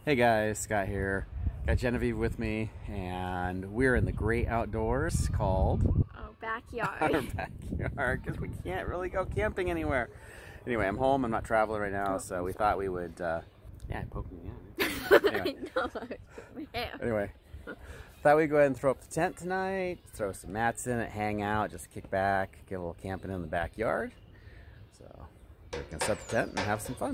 Hey guys, Scott here. Got Genevieve with me, and we're in the great outdoors called our backyard. Our backyard, because we can't really go camping anywhere. Anyway, I'm home. I'm not traveling right now, so we thought we would. Yeah, poke me. Anyway, thought we'd go ahead and throw up the tent tonight. Throw some mats in it, hang out, just kick back, get a little camping in the backyard. So we can set the tent and have some fun.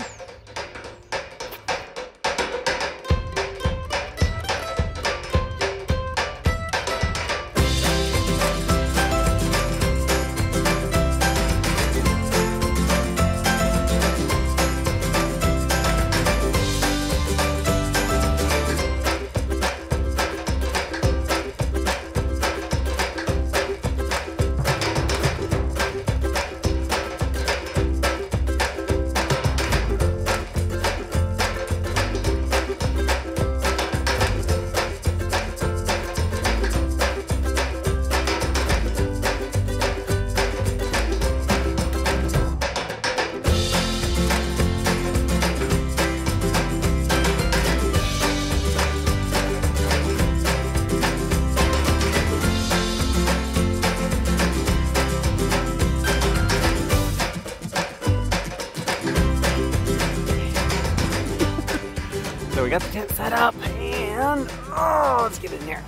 So we got the tent set up, and oh, let's get in here.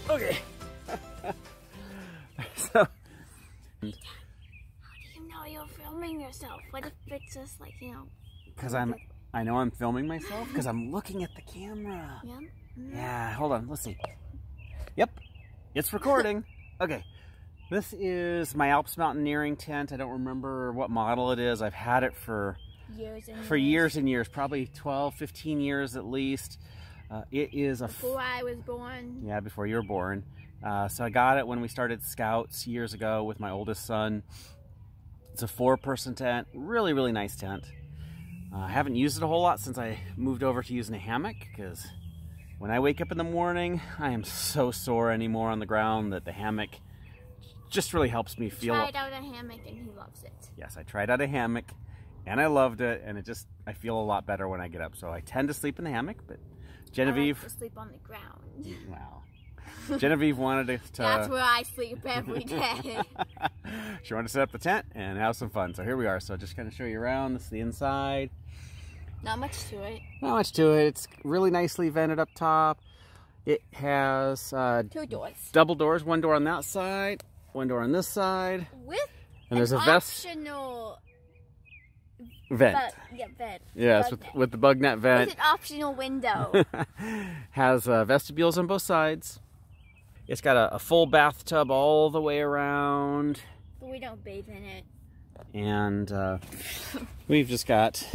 Okay. So, How do you know you're filming yourself? What if it's just like, you know? Because I know I'm filming myself because I'm looking at the camera. Yeah. Yeah. Hold on. Let's see. Yep, it's recording. Okay. This is my Alps mountaineering tent. I don't remember what model it is. I've had it for years and years, probably 12, 15 years at least. It is before I was born. Yeah, before you were born. So I got it when we started Scouts years ago with my oldest son. It's a 4-person tent, really, really nice tent. I haven't used it a whole lot since I moved over to using a hammock, because when I wake up in the morning, I am so sore anymore on the ground that the hammock just really helps me feel. I tried out a hammock and he loves it. Yes, I tried out a hammock and I loved it, and I feel a lot better when I get up. So I tend to sleep in the hammock, but Genevieve... I like to sleep on the ground. Wow. Genevieve wanted to... That's where I sleep every day. She wanted to set up the tent and have some fun. So here we are. So just kind of show you around. This is the inside. Not much to it. Not much to it. It's really nicely vented up top. It has 2 doors. Double doors. One door on that side, one door on this side. And there's a optional vent. Vent. Yes, with the bug net vent. With an optional window. Has vestibules on both sides. It's got a full bathtub all the way around. But we don't bathe in it. And we've just got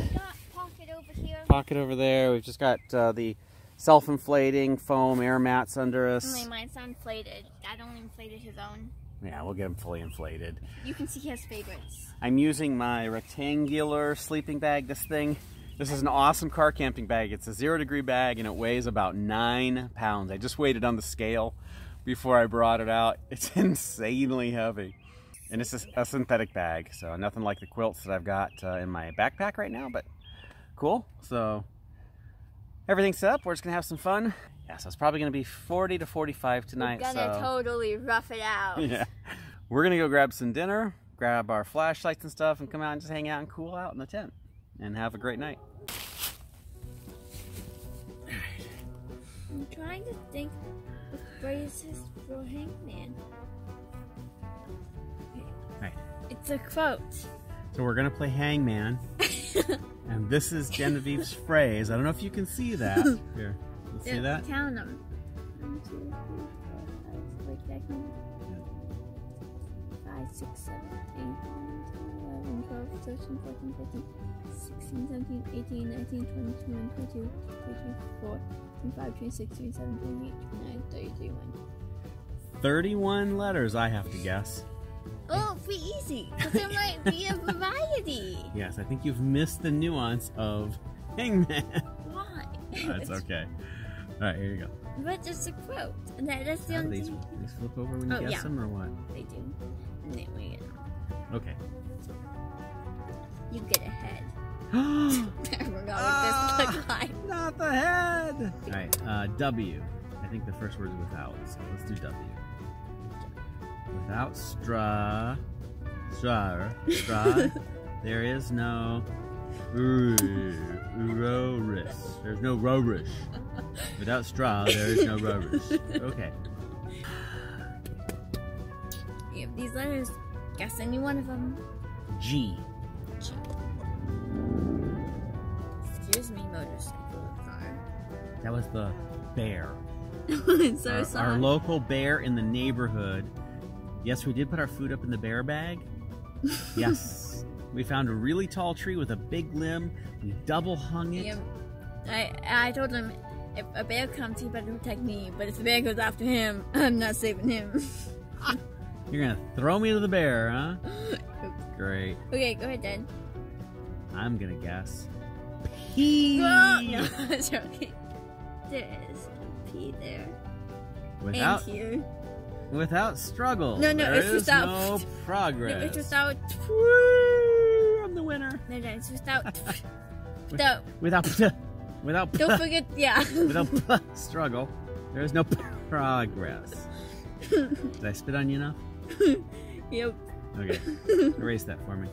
pocket over here. Pocket over there. We've just got the self-inflating foam air mats under us. Only mine's not inflated. Dad only inflated his own. Yeah, we'll get him fully inflated. You can see his favorites. I'm using my rectangular sleeping bag. This is an awesome car camping bag. It's a 0-degree bag and it weighs about 9 pounds. I just weighed it on the scale before I brought it out. It's insanely heavy. And it's a synthetic bag, so nothing like the quilts that I've got in my backpack right now, but cool. So everything's set up. We're just gonna have some fun. Yeah, so it's probably gonna be 40 to 45 tonight. We're gonna totally rough it out. Yeah. We're gonna go grab some dinner, grab our flashlights and stuff, and come out and just hang out and cool out in the tent and have a great night. I'm trying to think of phrases for Hangman. Right. It's a quote. So we're gonna play Hangman. And this is Genevieve's phrase. I don't know if you can see that. Here, let's see that? Count them. 1, 2, 3, 4, 5, 6, 5, 6, 7, 8, 9, 10, 11, 12, 13, 14, 15, 16, 17, 18, 19, 20, 21, 22, 23, 24, 25, 26, 27, 28, 29, 30, 31. 31 letters, I have to guess. Oh, be easy, because there might be a variety. Yes, I think you've missed the nuance of Hangman. Why? That's okay. All right, here you go. But it's a quote. And that's the only these flip over when you guess them, or what? They do. And then we get them. Okay. You get a head. I forgot what this looked like. Not the head! All right, W. I think the first word is without, so let's do W. Without straw, there is no rorish. There's no rorish. Without straw, there is no rorish. Okay. You have these letters. Guess any one of them. G. G. Excuse me, motorcycle car. That was the bear. So Our local bear in the neighborhood. Yes, we did put our food up in the bear bag. Yes. We found a really tall tree with a big limb. We double hung it. Yeah. I told him, if a bear comes, he better protect me. But if the bear goes after him, I'm not saving him. You're gonna throw me to the bear, huh? Great. Okay, go ahead, then. I'm gonna guess P. Oh, no, it's okay. There is a P there. Without and here. Without struggle. No, there it's is without. no progress. No, it's without. Woo! I'm the winner. No, it's without. Without. Don't forget, yeah. Without struggle, there is no progress. Did I spit on you enough? Yep. Okay. Erase that for me.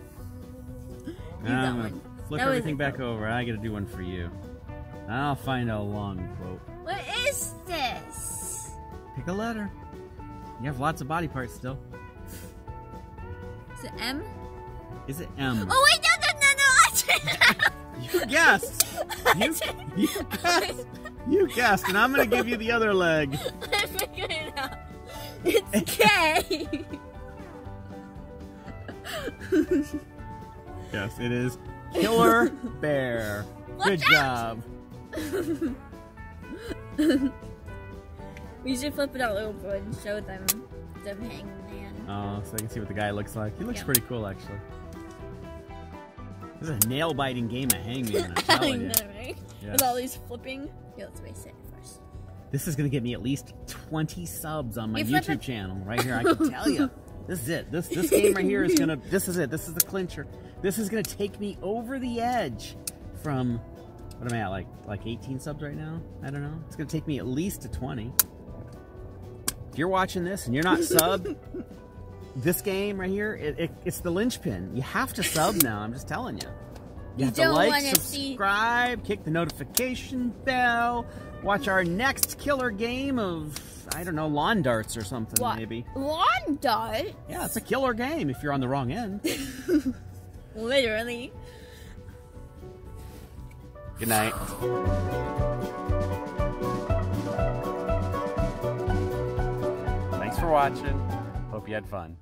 That I'm one. gonna flip That was everything a back quote. over. I gotta do one for you. I'll find a long quote. What is this? Pick a letter. You have lots of body parts still. Is it M? Is it M? Oh wait, no! You guessed. You guessed. You guessed, and I'm gonna give you the other leg. I figured it out. It's K. Yes, it is Killer Bear. Good job. We should flip it all over and show them hangman. Oh, so I can see what the guy looks like. He looks Yeah. pretty cool, actually. This is a nail-biting game of hangman, I'm telling you. I know, right? Yeah. With all these flipping. Yeah, let's erase it first. This is gonna get me at least 20 subs on my You flip YouTube it. channel right here. I can tell you. This is it. This game right here is gonna. This is it. This is the clincher. This is gonna take me over the edge from. What am I at? Like 18 subs right now? I don't know. It's gonna take me at least to 20. If you're watching this and you're not subbed, this game right here, it's the linchpin. You have to sub now. I'm just telling you. You have to don't like, wanna subscribe, kick the notification bell, watch our next killer game of, I don't know, lawn darts or something, What? maybe. Lawn dart? Yeah, it's a killer game if you're on the wrong end. Literally. Good night. Thanks for watching. Hope you had fun.